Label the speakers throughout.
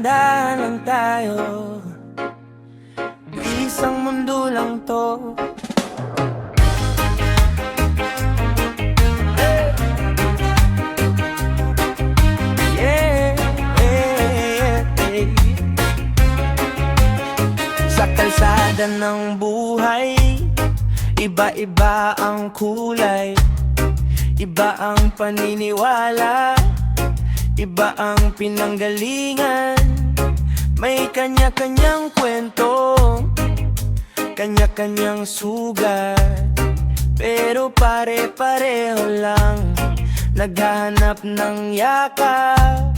Speaker 1: dahan-dahan lang tayo, isang mundo lang to. Sa kalsada ng buhay, iba-iba ang kulay, iba ang paniniwala, iba ang pinanggalingan. May kanya-kanyang kwento, kanya-kanyang sugat, pero pare-pareho lang naghahanap ng yakap.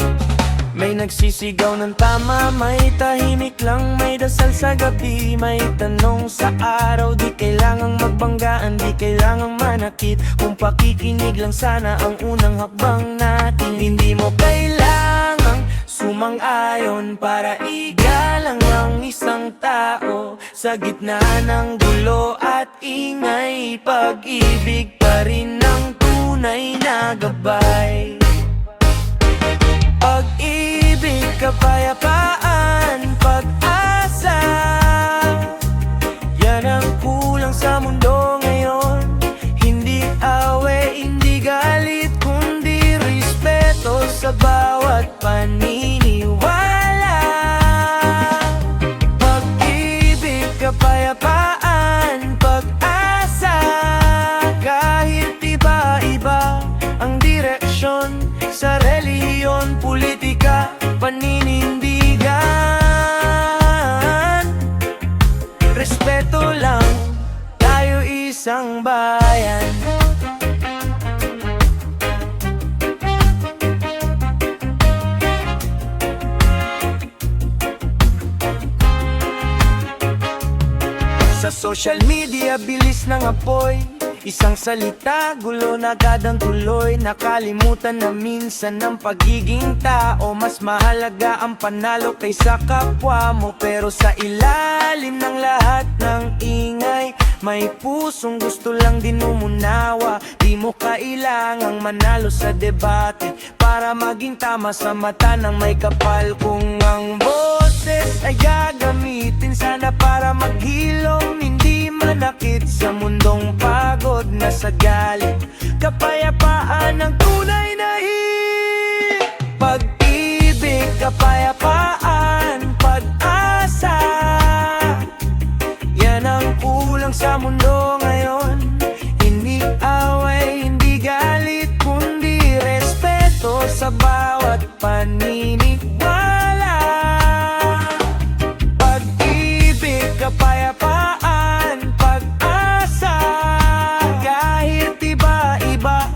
Speaker 1: May nagsisigaw ng tama, may tahimik lang, may dasal sa gabi, may tanong sa araw. Di kailangang magbanggaan, di kailangang manakit, kung pakikinig lang sana ang unang hakbang natin. Hindi mo kailangang sumang-ayon para igalang ang isang tao. Sa gitna ng gulo at ingay, pag-ibig pa rin ang tunay na gabay. Pag-ibig, kapayapaan, pag-asa, yan ang kulang sa mundo ngayon. Hindi away, hindi galit, kundi respeto sa bawat paniniwala. Pag-ibig, kapayapaan, pag-asa, kahit iba-iba ang direksyon sa reliyon, politika, paninindigan. Respeto lang, tayo isang bayan. Sa social media, bilis ng apoy, isang salita, gulo na agad ang tuloy. Nakalimutan na minsan ang pagiging tao, mas mahalaga ang panalo kaysa kapwa mo. Pero sa ilalim ng lahat ng ingay, may pusong gusto lang din umunawa. Di mo kailangang manalo sa debate para maging tama sa mata ng may kapal. Kung ang boses ay gagamitin sana para maghilom, hindi manakit sa mundong pagod na sa galit, kapayapaan ang tunay na hit. Pag-ibig, kapayapaan, pag-asa, yan ang kulang sa mundo ngayon. Hindi away, hindi galit, kundi respeto sa bawat paniniwala. Pag-ibig, kapayapaan, pag-asa, kahit iba-iba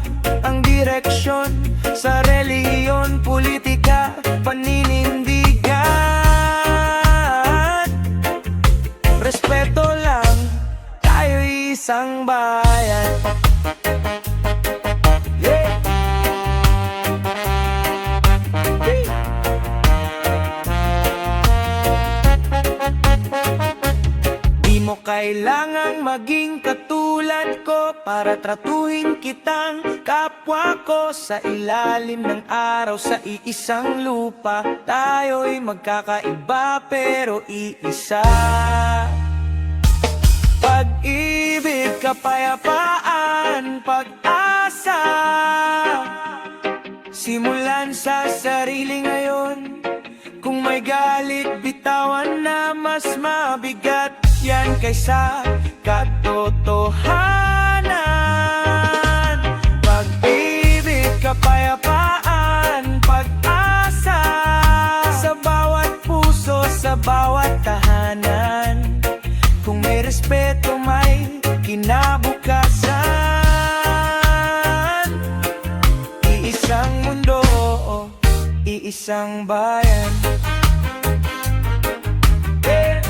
Speaker 1: ang direksyon sa reliyon, politika, paninindigan. Respeto lang, tayo isang bayan. Yeah. Hey. Di mo kailangang maging katulad ko para tratuhin kitang kapwa ko. Sa ilalim ng araw, sa iisang lupa, tayo'y magkakaiba pero iisa. Pag-ibig, kapayapaan, pag-asa, simulan sa sarili ngayon. Kung may galit, bitawan na, mas mabigat yan kaysa katotohanan. Pag-ibig, kapayapaan, pag-asa, sa bawat puso, sa bawat tahanan. Kung may respeto, may kinabukasan. Iisang mundo, iisang bayan. Yeah.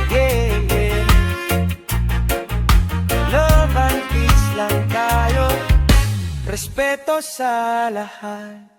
Speaker 1: Yeah, yeah. Love and peace lang tayo, respeto sa lahat.